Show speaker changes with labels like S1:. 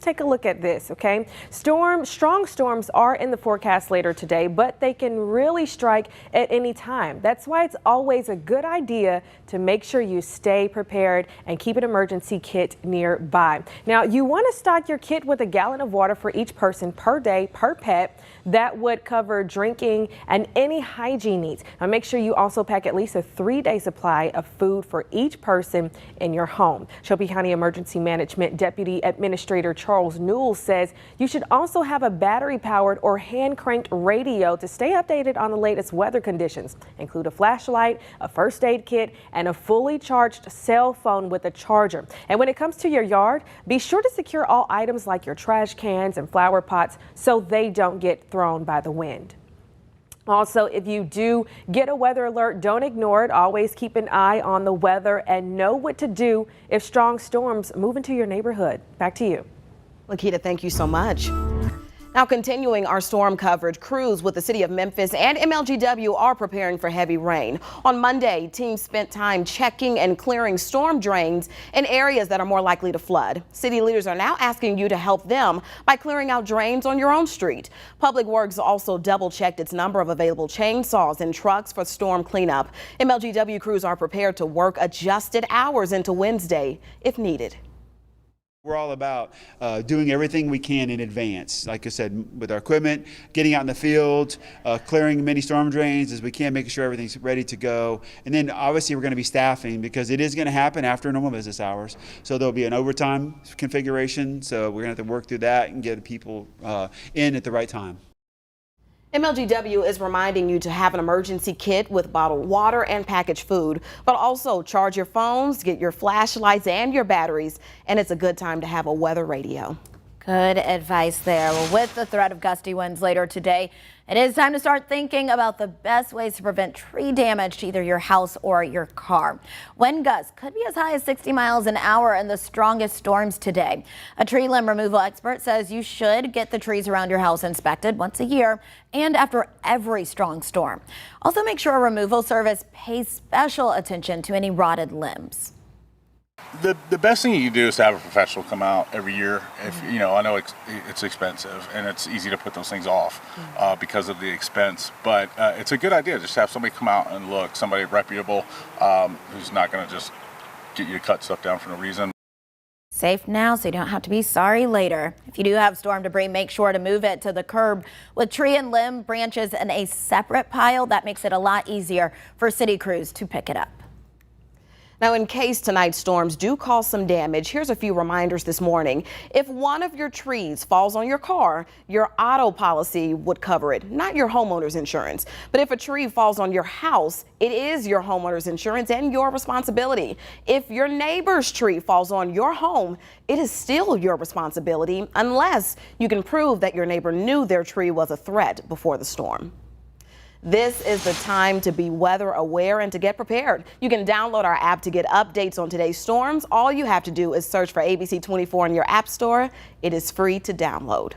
S1: take a look at this, okay? Strong storms are in the forecast later today, but they can really strike at any time. That's why it's always a good idea to make sure you stay prepared and keep an emergency kit nearby. Now, you want to stock your kit with a gallon of water for each person per day per pet. That would cover drinking and any hygiene needs. Now, make sure you also pack at least a 3-day supply of food for each person in your home. Shelby County Emergency Management Deputy Administrator Charles Newell says you should also have a battery-powered or hand-cranked radio to stay updated on the latest weather conditions. Include a flashlight, a first aid kit, and a fully charged cell phone with a charger. And when it comes to your yard, be sure to secure all items like your trash cans and flower pots so they don't get thrown by the wind. Also, if you do get a weather alert, don't ignore it. Always keep an eye on the weather and know what to do if strong storms move into your neighborhood. Back to you.
S2: Lakita, thank you so much. Now, continuing our storm coverage, crews with the city of Memphis and MLGW are preparing for heavy rain. On Monday, teams spent time checking and clearing storm drains in areas that are more likely to flood. City leaders are now asking you to help them by clearing out drains on your own street. Public Works also double-checked its number of available chainsaws and trucks for storm cleanup. MLGW crews are prepared to work adjusted hours into Wednesday if needed.
S3: We're all about doing everything we can in advance. Like I said, with our equipment, getting out in the field, clearing many storm drains as we can, making sure everything's ready to go. And then obviously we're going to be staffing because it is going to happen after normal business hours. So there'll be an overtime configuration. So we're going to have to work through that and get people in at the right time.
S2: MLGW is reminding you to have an emergency kit with bottled water and packaged food, but also charge your phones, get your flashlights and your batteries, and it's a good time to have a weather radio.
S4: Good advice there. Well, with the threat of gusty winds later today, it is time to start thinking about the best ways to prevent tree damage to either your house or your car. Wind gusts could be as high as 60 miles an hour in the strongest storms today. A tree limb removal expert says you should get the trees around your house inspected once a year and after every strong storm. Also, make sure a removal service pays special attention to any rotted limbs.
S5: The best thing you can do is to have a professional come out every year. If you know, I know it's expensive and it's easy to put those things off because of the expense, but it's a good idea just to have somebody come out and look, somebody reputable who's not going to just get you to cut stuff down for no reason.
S4: Safe now so you don't have to be sorry later. If you do have storm debris, make sure to move it to the curb with tree and limb branches in a separate pile. That makes it a lot easier for city crews to pick it up.
S2: Now, in case tonight's storms do cause some damage, here's a few reminders this morning. If one of your trees falls on your car, your auto policy would cover it, not your homeowner's insurance. But if a tree falls on your house, it is your homeowner's insurance and your responsibility. If your neighbor's tree falls on your home, it is still your responsibility unless you can prove that your neighbor knew their tree was a threat before the storm. This is the time to be weather aware and to get prepared. You can download our app to get updates on today's storms. All you have to do is search for ABC 24 in your app store. It is free to download.